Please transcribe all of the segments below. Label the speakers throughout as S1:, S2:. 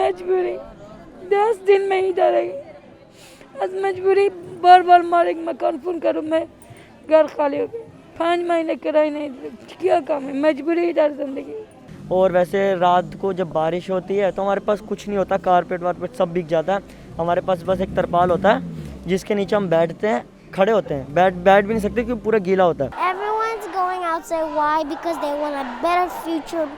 S1: मजबूरी 10 दिन में इधर है। आज मजबूरी बार बार मारे मकान फोन करूँ मैं घर खाली हो गया 5 महीने किराए नहीं क्या काम है मजबूरी इधर जिंदगी।
S2: और वैसे रात को जब बारिश होती है तो हमारे पास कुछ नहीं होता, कारपेट वारपेट सब भीग जाता है। हमारे पास बस एक तरपाल होता है जिसके नीचे हम बैठते हैं, खड़े होते हैं, बैठ भी नहीं सकते क्योंकि पूरा गीला होता है।
S3: Everyone's going outside. Why? Because they want a better future.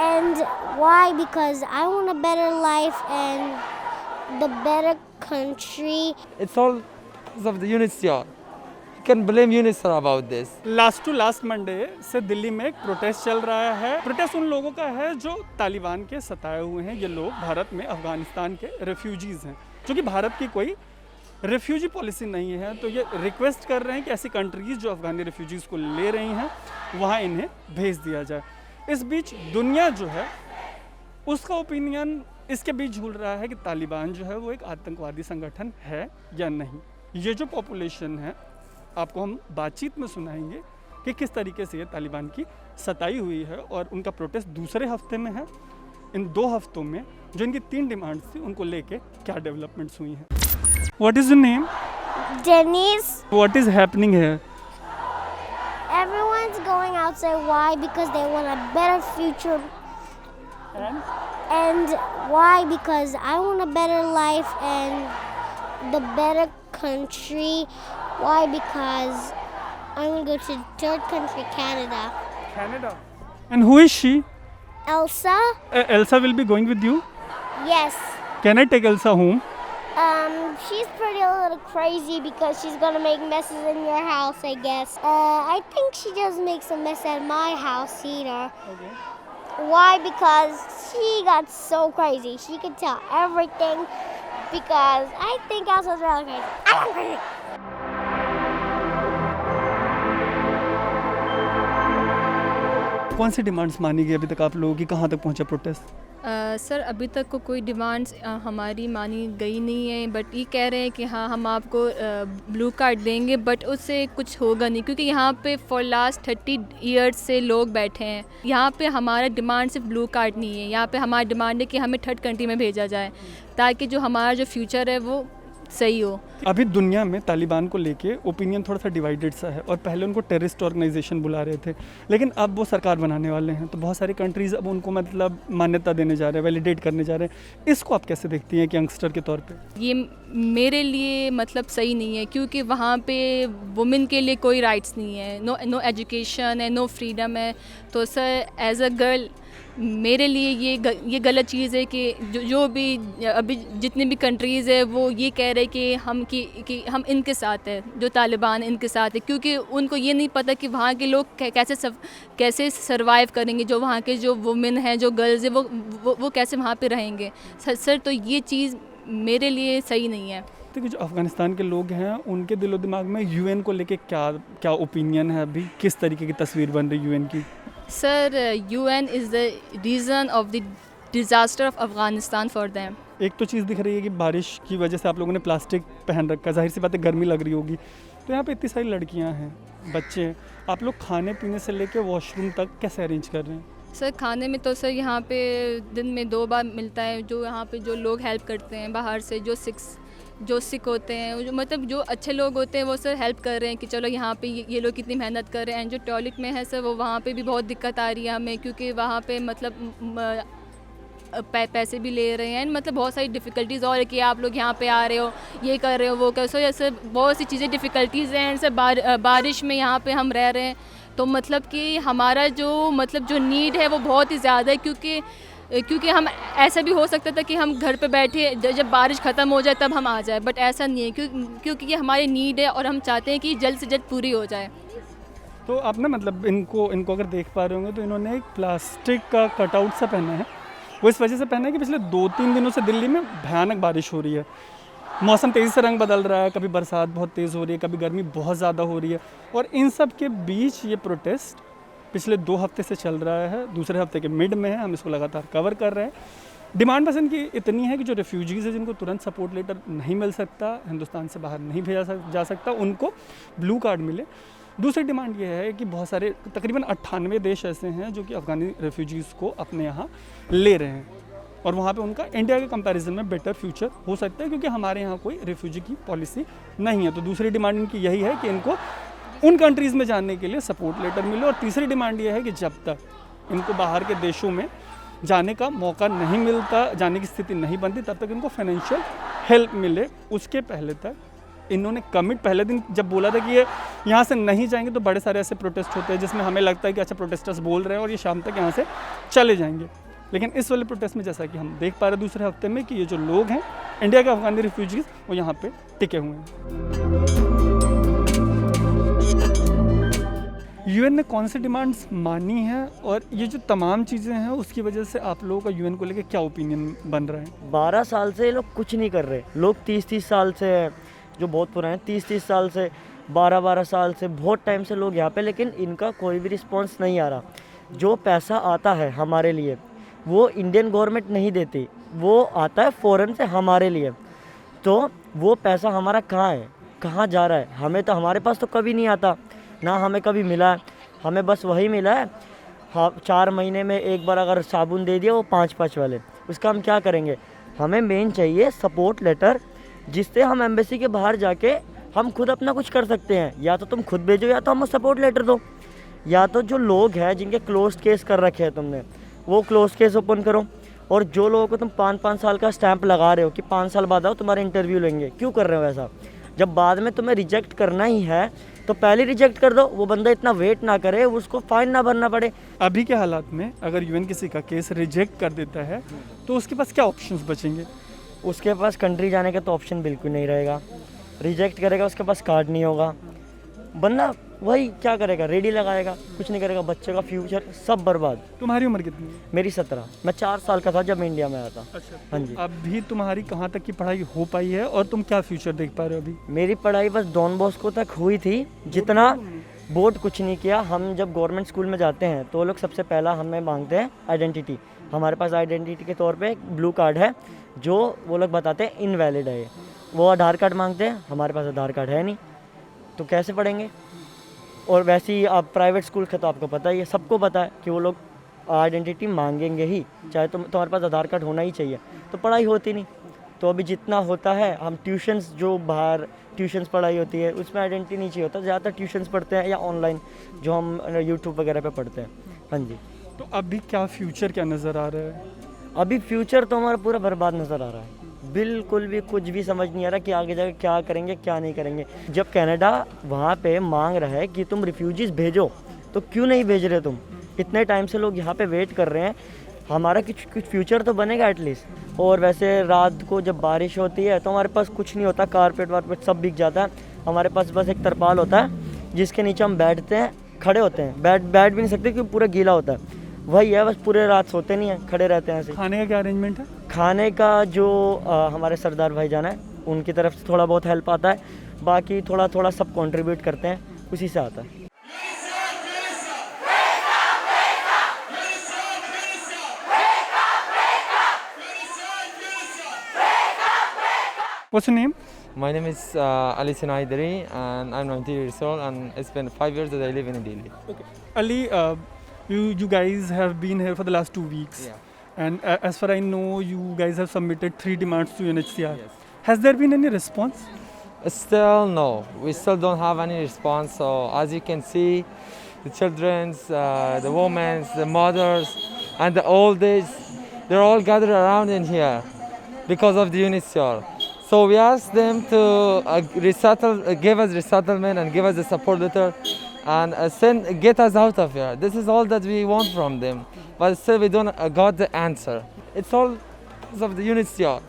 S3: And why? Because I want a better life and the better country.
S4: It's all because of the UNHCR. You can blame UNHCR about this.
S5: Last to last Monday से दिल्ली में एक protest चल रहा है। Protest उन लोगों का है जो तालिबान के सताए हुए हैं। ये लोग भारत में अफगानिस्तान के रेफ्यूजीज़ हैं, जो कि भारत की कोई रेफ्यूजी पॉलिसी नहीं है। तो ये रिक्वेस्ट कर रहे हैं कि ऐसी कंट्रीज़ जो अफगानी रेफ्यूजीज़ को ले रही हैं वहाँ इन्हें भेज दिया जाए। इस बीच दुनिया जो है उसका ओपिनियन इसके बीच झूल रहा है कि तालिबान जो है वो एक आतंकवादी संगठन है या नहीं। ये जो पॉपुलेशन है आपको हम बातचीत में सुनाएंगे कि किस तरीके से ये तालिबान की सताई हुई है और उनका प्रोटेस्ट दूसरे हफ्ते में है। इन 2 हफ्तों में जो इनकी 3 डिमांड्स थी उनको लेके क्या डेवलपमेंट्स हुई हैं। What is your name?
S3: Denise,
S5: what is happening here?
S3: everyone's going outside. Why? Because they want a better future. And why? Because I want a better life and the better country. Why? Because I want to go to third country, Canada.
S5: Canada. And who is she?
S3: Elsa?
S5: Elsa will be going with you?
S3: Yes.
S5: Can I take Elsa home?
S3: She's pretty a little crazy because she's gonna make messes in your house, I guess. I think she just makes a mess at my house, either.
S5: Okay.
S3: Why? Because she got so crazy. She could tell everything because I think Elsa's really crazy. I'm crazy.
S5: कौन सी demands मानी गई अभी तक आप लोगों की? कहाँ तक पहुँचा प्रोटेस्ट?
S6: सर अभी तक को कोई डिमांड्स हमारी मानी गई नहीं है, बट ये कह रहे हैं कि हाँ हम आपको ब्लू कार्ड देंगे, बट उससे कुछ होगा नहीं क्योंकि यहाँ पे फॉर लास्ट 30 ईयर्स से लोग बैठे हैं। यहाँ पे हमारा डिमांड सिर्फ ब्लू कार्ड नहीं है, यहाँ पे हमारी डिमांड है कि हमें थर्ड कंट्री में भेजा जाए ताकि जो हमारा जो फ्यूचर है वो सही हो।
S5: अभी दुनिया में तालिबान को लेके ओपिनियन थोड़ा सा डिवाइडेड सा है और पहले उनको टेररिस्ट ऑर्गेनाइजेशन बुला रहे थे, लेकिन अब वो सरकार बनाने वाले हैं तो बहुत सारी कंट्रीज़ अब उनको मतलब मान्यता देने जा रहे हैं, वैलिडेट करने जा रहे हैं। इसको आप कैसे देखती हैं कि यंगस्टर के तौर पे?
S6: ये मेरे लिए मतलब सही नहीं है क्योंकि वहाँ पे वुमेन के लिए कोई राइट्स नहीं है, नो एजुकेशन है, नो फ्रीडम है। तो सर एज अ गर्ल मेरे लिए ये गलत चीज़ है कि जो भी अभी जितनी भी कंट्रीज़ है वो ये कह रहे हैं कि हम इनके साथ हैं, जो तालिबान इनके साथ है, क्योंकि उनको ये नहीं पता कि वहाँ के लोग कैसे सरवाइव करेंगे, जो वहाँ के जो वुमेन हैं, जो गर्ल्स हैं वो कैसे वहाँ पे रहेंगे। सर तो ये चीज़ मेरे लिए सही नहीं है।
S5: तो जो अफ़गानिस्तान के लोग हैं उनके दिलो दिमाग में यूएन को लेके क्या ओपिनियन है? अभी किस तरीके की तस्वीर बन रही यूएन की?
S6: Sir UN is the reason of the disaster of Afghanistan for them.
S5: एक तो चीज़ दिख रही है कि बारिश की वजह से आप लोगों ने प्लास्टिक पहन रखा है, जाहिर सी बात है गर्मी लग रही होगी। तो यहाँ पे इतनी सारी लड़कियाँ हैं, बच्चे हैं, आप लोग खाने पीने से लेके वॉशरूम तक कैसे अरेंज कर रहे हैं?
S6: सर खाने में तो सर यहाँ पे दिन में 2 बार मिलता है। जो यहाँ पे जो लोग हेल्प करते हैं बाहर से, जो सिक होते हैं, जो मतलब जो अच्छे लोग होते हैं वो सर हेल्प कर रहे हैं कि चलो यहाँ पे ये लोग कितनी मेहनत कर रहे हैं। एंड जो टॉयलेट में है सर वो वहाँ पे भी बहुत दिक्कत आ रही है हमें क्योंकि वहाँ पे मतलब पैसे भी ले रहे हैं, मतलब बहुत सारी डिफ़िकल्टीज़ और है कि आप लोग यहाँ पे आ रहे हो, ये कर रहे हो, वो कर सो ऐसे बहुत सी चीज़ें डिफ़िकल्टीज़ हैं। एंड सर बारिश में यहाँ पे हम रह रहे हैं तो मतलब कि हमारा जो नीड है वो बहुत ही ज़्यादा है क्योंकि हम ऐसा भी हो सकता था कि हम घर पे बैठे जब बारिश ख़त्म हो जाए तब हम आ जाए, बट ऐसा नहीं है क्योंकि ये हमारी नीड है और हम चाहते हैं कि जल्द से जल्द पूरी हो जाए।
S5: तो आप ना मतलब इनको अगर देख पा रहे होंगे तो इन्होंने एक प्लास्टिक का कटआउट सा पहना है। वो इस वजह से पहना है कि पिछले 2-3 दिनों से दिल्ली में भयानक बारिश हो रही है। मौसम तेज़ी से रंग बदल रहा है, कभी बरसात बहुत तेज़ हो रही है, कभी गर्मी बहुत ज़्यादा हो रही है और इन सब के बीच ये प्रोटेस्ट पिछले 2 हफ्ते से चल रहा है। दूसरे हफ्ते के मिड में है, हम इसको लगातार कवर कर रहे हैं। डिमांड बस इनकी इतनी है कि जो रेफ्यूजीज़ है जिनको तुरंत सपोर्ट लेटर नहीं मिल सकता, हिंदुस्तान से बाहर नहीं भेजा जा सकता, उनको ब्लू कार्ड मिले। दूसरी डिमांड ये है कि बहुत सारे तकरीबन 98 देश ऐसे हैं जो कि अफ़गानी रेफ्यूजीज़ को अपने यहाँ ले रहे हैं। और वहाँ पे उनका इंडिया के कंपैरिजन में बेटर फ्यूचर हो सकता है, क्योंकि हमारे यहाँ कोई रिफ्यूजी की पॉलिसी नहीं है। तो दूसरी डिमांड इनकी यही है कि इनको उन कंट्रीज़ में जाने के लिए सपोर्ट लेटर मिले, और तीसरी डिमांड ये है कि जब तक इनको बाहर के देशों में जाने का मौका नहीं मिलता, जाने की स्थिति नहीं बनती, तब तक इनको फाइनेंशियल हेल्प मिले। उसके पहले तक इन्होंने कमिट, पहले दिन जब बोला था कि ये यहाँ से नहीं जाएंगे, तो बड़े सारे ऐसे प्रोटेस्ट होते हैं जिसमें हमें लगता है कि अच्छा प्रोटेस्टर्स बोल रहे हैं और ये शाम तक यहाँ से चले जाएंगे। लेकिन इस वाले प्रोटेस्ट में जैसा कि हम देख पा रहे हैं दूसरे हफ्ते में, कि ये जो लोग हैं इंडिया के अफगानी रिफ्यूजीज़, वो यहाँ पे टिके हुए हैं। यूएन ने कौन सी डिमांड्स मानी हैं, और ये जो तमाम चीज़ें हैं उसकी वजह से आप लोगों का यूएन को लेकर क्या ओपिनियन बन रहा है?
S2: 12 साल से ये लोग कुछ नहीं कर रहे। लोग 30-30 साल से, जो बहुत पुराने 30-30 साल से, 12-12 साल से, बहुत टाइम से लोग यहाँ पे, लेकिन इनका कोई भी रिस्पॉन्स नहीं आ रहा। जो पैसा आता है हमारे लिए वो इंडियन गवर्नमेंट नहीं देती, वो आता है फ़ॉरेन से हमारे लिए। तो वो पैसा हमारा कहाँ है, कहाँ जा रहा है? हमें तो, हमारे पास तो कभी नहीं आता, ना हमें कभी मिला है। हमें बस वही मिला है, हाँ 4 महीने में एक बार अगर साबुन दे दिया, वो 5-5 वाले, उसका हम क्या करेंगे? हमें मेन चाहिए सपोर्ट लेटर, जिससे हम एम्बेसी के बाहर जाके हम खुद अपना कुछ कर सकते हैं। या तो तुम खुद भेजो, या तो हमें सपोर्ट लेटर दो, या तो जो लोग हैं जिनके क्लोज केस कर रखे हैं तुमने, वो क्लोज केस ओपन करो। और जो लोगों को तुम 5-5 साल का स्टैंप लगा रहे हो कि 5 साल बाद आओ तुम्हारा इंटरव्यू लेंगे, क्यों कर रहे हो ऐसा? जब बाद में तुम्हें रिजेक्ट करना ही है तो पहले रिजेक्ट कर दो, वो बंदा इतना वेट ना करे, उसको फाइन ना भरना पड़े।
S5: अभी के हालात में अगर यूएन किसी का केस रिजेक्ट कर देता है तो उसके पास क्या ऑप्शंस बचेंगे?
S2: उसके पास कंट्री जाने का तो ऑप्शन बिल्कुल नहीं रहेगा। रिजेक्ट करेगा, उसके पास कार्ड नहीं होगा, बंदा वही क्या करेगा? रेडी लगाएगा, कुछ नहीं करेगा, बच्चे का फ्यूचर सब बर्बाद।
S5: तुम्हारी उम्र कितनी है?
S2: मेरी 17, मैं 4 साल का था जब मैं इंडिया में आया था।
S5: अच्छा,
S2: हाँ जी।
S5: अभी तुम्हारी कहाँ तक की पढ़ाई हो पाई है और तुम क्या फ्यूचर देख पा रहे हो अभी?
S2: मेरी पढ़ाई बस डॉन बॉस्को तक हुई थी, जितना बोर्ड कुछ नहीं किया। हम जब गवर्नमेंट स्कूल में जाते हैं तो वो लोग सबसे पहला हमें मांगते हैं आइडेंटिटी। हमारे पास आइडेंटिटी के तौर पे एक ब्लू कार्ड है, जो वो लोग बताते हैं इनवैलिड है। वो आधार कार्ड मांगते हैं, हमारे पास आधार कार्ड है नहीं, तो कैसे पढ़ेंगे? और वैसे ही आप प्राइवेट स्कूल का तो आपको पता ही है, सबको पता है कि वो लोग आइडेंटिटी मांगेंगे ही, चाहे तुम्हारे पास आधार कार्ड होना ही चाहिए। तो पढ़ाई होती नहीं। तो अभी जितना होता है, हम ट्यूशन्स, जो बाहर ट्यूशन्स पढ़ाई होती है उसमें आइडेंटिटी नहीं चाहिए होता, ज़्यादातर ट्यूशन्स पढ़ते हैं या ऑनलाइन जो हम यूट्यूब वगैरह पे पढ़ते हैं। हाँ जी।
S5: तो अभी क्या फ्यूचर क्या नज़र आ रहा है?
S2: अभी फ्यूचर तो हमारा पूरा बर्बाद नज़र आ रहा है, बिल्कुल भी कुछ भी समझ नहीं आ रहा कि आगे जाकर क्या करेंगे क्या नहीं करेंगे। जब कनाडा वहाँ पे मांग रहा है कि तुम रिफ्यूजीज़ भेजो, तो क्यों नहीं भेज रहे तुम? इतने टाइम से लोग यहाँ पे वेट कर रहे हैं, हमारा कुछ फ्यूचर तो बनेगा एटलीस्ट। और वैसे रात को जब बारिश होती है तो हमारे पास कुछ नहीं होता, कारपेट वारपेट सब बिक जाता है। हमारे पास बस एक तरपाल होता है जिसके नीचे हम बैठते हैं, खड़े होते हैं, बैठ भी नहीं सकते क्योंकि पूरा गीला होता है। वही है, बस पूरे रात सोते नहीं हैं, खड़े रहते हैं ऐसे।
S5: खाने का क्या अरेंजमेंट है?
S2: खाने का जो हमारे सरदार भाईजान है उनकी तरफ से थोड़ा बहुत हेल्प आता है, बाकी थोड़ा थोड़ा सब कंट्रीब्यूट करते हैं, उसी से आता है।
S5: What's your name?
S4: My name is Ali Sinaidari and I'm 19 years old and it's been 5 years that I live in Delhi.
S5: Okay. Ali, you guys have been here for the last 2 weeks.
S4: Yeah.
S5: And as far I know, you guys have submitted 3 demands to UNHCR.
S4: Yes.
S5: Has there been any response?
S4: Still no, we still don't have any response. So as you can see, the children's, the women's, the mothers and the old age, they're all gathered around in here because of the UNHCR. So we asked them to give us resettlement and give us a support letter and get us out of here. This is all that we want from them, but still we don't got the answer. It's all because of the UNHCR.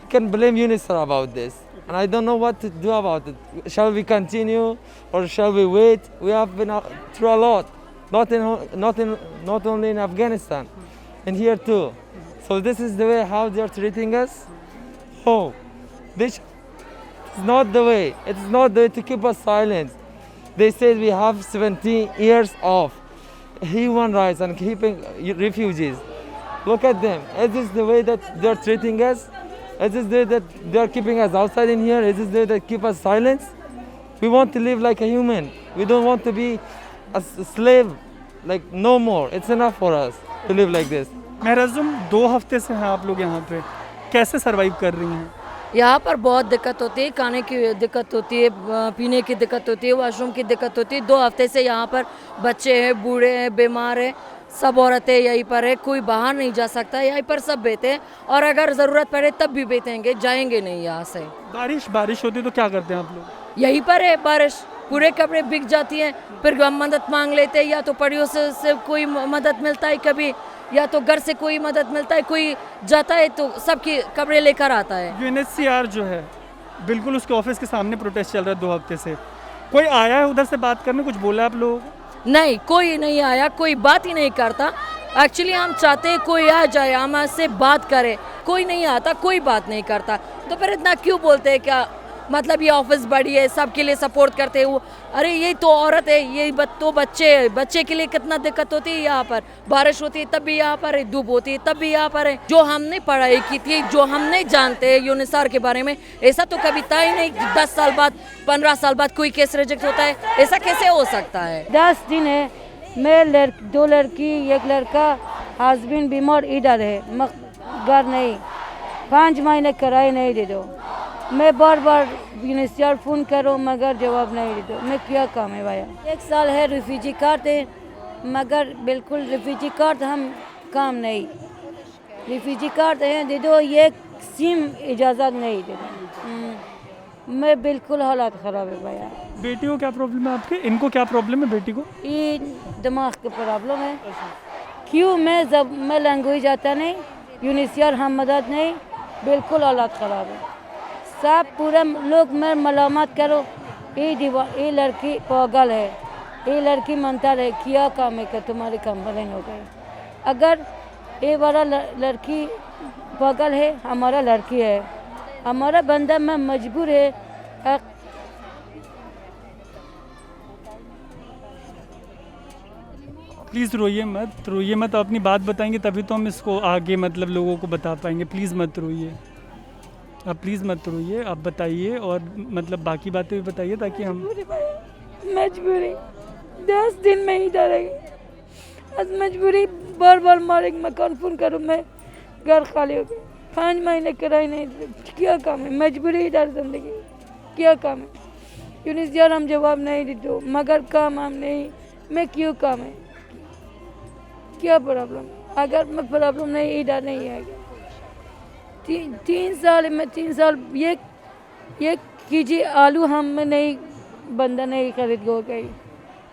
S4: You can blame UNHCR about this, and I don't know what to do about it. Shall we continue or shall we wait? We have been through a lot, not only in Afghanistan, and here too. So this is the way how they are treating us. Oh. This is not the way. It's not the way to keep us silent. They said we have 17 years of human rights and keeping refugees. Look at them. Is this the way that they're treating us? Is this the way that they're keeping us outside in here? Is this the way that keep us silent? We want to live like a human. We don't want to be a slave, like no more. It's enough for us to live like this.
S5: महरजुम 2 हफ्ते से हैं आप लोग यहाँ पे, कैसे survive कर रही हैं?
S7: यहाँ पर बहुत दिक्कत होती है, खाने की दिक्कत होती है, पीने की दिक्कत होती है, वॉशरूम की दिक्कत होती है। 2 हफ्ते से यहाँ पर बच्चे हैं, बूढ़े हैं, बीमार हैं, सब औरतें यहीं पर है, कोई बाहर नहीं जा सकता, यहीं पर सब बेते हैं और अगर ज़रूरत पड़े तब भी बेतेंगे, जाएंगे नहीं यहाँ से।
S5: बारिश होती है तो क्या करते हैं आप लोग?
S7: यहीं पर है बारिश, पूरे कपड़े बिक जाती हैं, फिर हम मदद मांग लेते हैं, या तो पड़ोसियों से कोई मदद मिलता है कभी, या तो घर से कोई मदद मिलता है, कोई जाता है तो सबके कपड़े लेकर आता है।
S5: UNHCR जो है बिल्कुल उसके ऑफिस के सामने प्रोटेस्ट चल रहा है 2 हफ्ते से, कोई आया है उधर से बात करने, कुछ बोला है आप लोगों को?
S7: नहीं, कोई नहीं आया, कोई बात ही नहीं करता। एक्चुअली हम चाहते हैं कोई आ जाए, हमसे बात करे, कोई नहीं आता, कोई बात नहीं करता, तो फिर इतना क्यों बोलते हैं? क्या मतलब ये ऑफिस बड़ी है, सबके लिए सपोर्ट करते हैं वो, अरे ये तो औरत है, ये तो बच्चे के लिए कितना दिक्कत होती है। यहाँ पर बारिश होती है तब भी यहाँ पर है, धूप होती है तब भी यहाँ पर है। जो हमने पढ़ाई की थी, जो हम नहीं जानते हैं UNHCR के बारे में, ऐसा तो कभी था ही नहीं। 10 साल बाद 15 साल बाद कोई केस रिजेक्ट होता है, ऐसा कैसे हो सकता है?
S1: 10 दिन है, मैं 2 लड़की 1 लड़का, हस्बैंड बीमार इधर है, घर नहीं, 5 महीने किराए नहीं दे दो। मैं बार UNHCR फ़ोन करो मगर जवाब नहीं दे दो। मैं क्या काम है भैया? 1 साल है, रिफ्यूजी कार्ड है मगर बिल्कुल रिफ्यूजी कार्ड हम काम नहीं, रिफ्यूजी कार्ड है दे दो, ये सिम इजाज़त नहीं दे दो। मैं बिल्कुल हालात ख़राब है भैया।
S5: बेटी को क्या प्रॉब्लम है आपके? इनको क्या प्रॉब्लम है बेटी को?
S1: ये दिमाग की प्रॉब्लम है। क्यों मैं लैंग्वेज आता नहीं, UNHCR हम मदद नहीं, बिल्कुल हालात ख़राब है। सब पूरा लोग मैं मलामत करो, ये लड़की पागल है, ये लड़की मनता है, क्या काम है कि तुम्हारी कंप्लेन हो गई। अगर ये वाला लड़की पागल है, हमारा लड़की है, हमारा बंदा में मजबूर है।
S5: प्लीज़ रोइए मत, अपनी बात बताएंगे तभी तो हम इसको आगे मतलब लोगों को बता पाएंगे। प्लीज़ मत रोइए, आप प्लीज़ मत रोइए, आप बताइए और मतलब बाकी बातें भी बताइए ताकि हम।
S1: मजबूरी 10 दिन में इधर है, आज मजबूरी बार मारे मकान फ़ोन करूँ, मैं घर खाली हो गई, 5 महीने किराए नहीं, क्या काम है? मजबूरी इधर ज़िंदगी, क्या काम है? UNHCR हम जवाब नहीं दे दो मगर काम हम नहीं, मैं क्यों काम है? क्या प्रॉब्लम? अगर मैं प्रॉब्लम नहीं इधर नहीं आएगा। 3 साल में 3 साल ये कीजिए, आलू हम में नहीं, बंदा नहीं खरीद हो गई।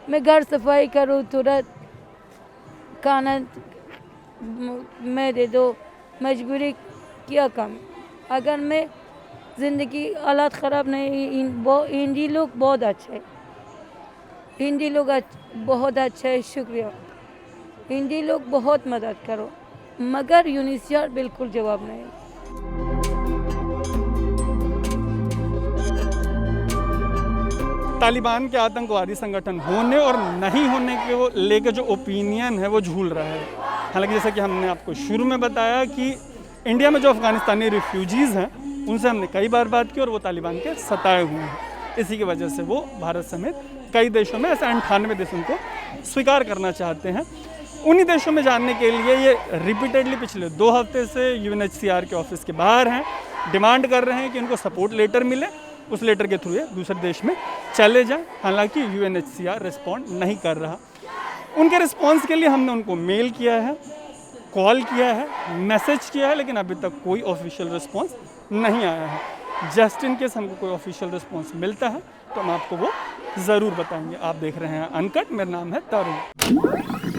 S1: मैं घर सफाई करूँ, तुरंत खाना मैं दे दो, मजबूरी क्या काम? अगर मैं ज़िंदगी हालात ख़राब नहीं, हिंदी लोग बहुत अच्छे, हिंदी लोग बहुत अच्छे है, शुक्रिया। हिंदी लोग बहुत मदद करो मगर UNHCR बिल्कुल जवाब नहीं।
S5: तालिबान के आतंकवादी संगठन होने और नहीं होने के वो लेके जो ओपिनियन है वो झूल रहा है। हालांकि जैसा कि हमने आपको शुरू में बताया कि इंडिया में जो अफ़गानिस्तानी रिफ्यूजीज़ हैं उनसे हमने कई बार बात की और वो तालिबान के सताए हुए हैं। इसी की वजह से वो भारत समेत कई देशों में, ऐसे 98 देश उनको स्वीकार करना चाहते हैं। उन्हीं देशों में जानने के लिए ये रिपीटेडली पिछले 2 हफ्ते से UNHCR के ऑफिस के बाहर हैं, डिमांड कर रहे हैं कि उनको सपोर्ट लेटर मिले, उस लेटर के थ्रू ये दूसरे देश में चले जाएं। हालांकि UNHCR रिस्पॉन्ड नहीं कर रहा। उनके रिस्पॉन्स के लिए हमने उनको मेल किया है, कॉल किया है, मैसेज किया है, लेकिन अभी तक कोई ऑफिशियल रिस्पॉन्स नहीं आया है। जस्ट इन केस हमको कोई ऑफिशियल रिस्पॉन्स मिलता है तो हम आपको वो ज़रूर बताएंगे। आप देख रहे हैं अनकट, मेरा नाम है तरुण।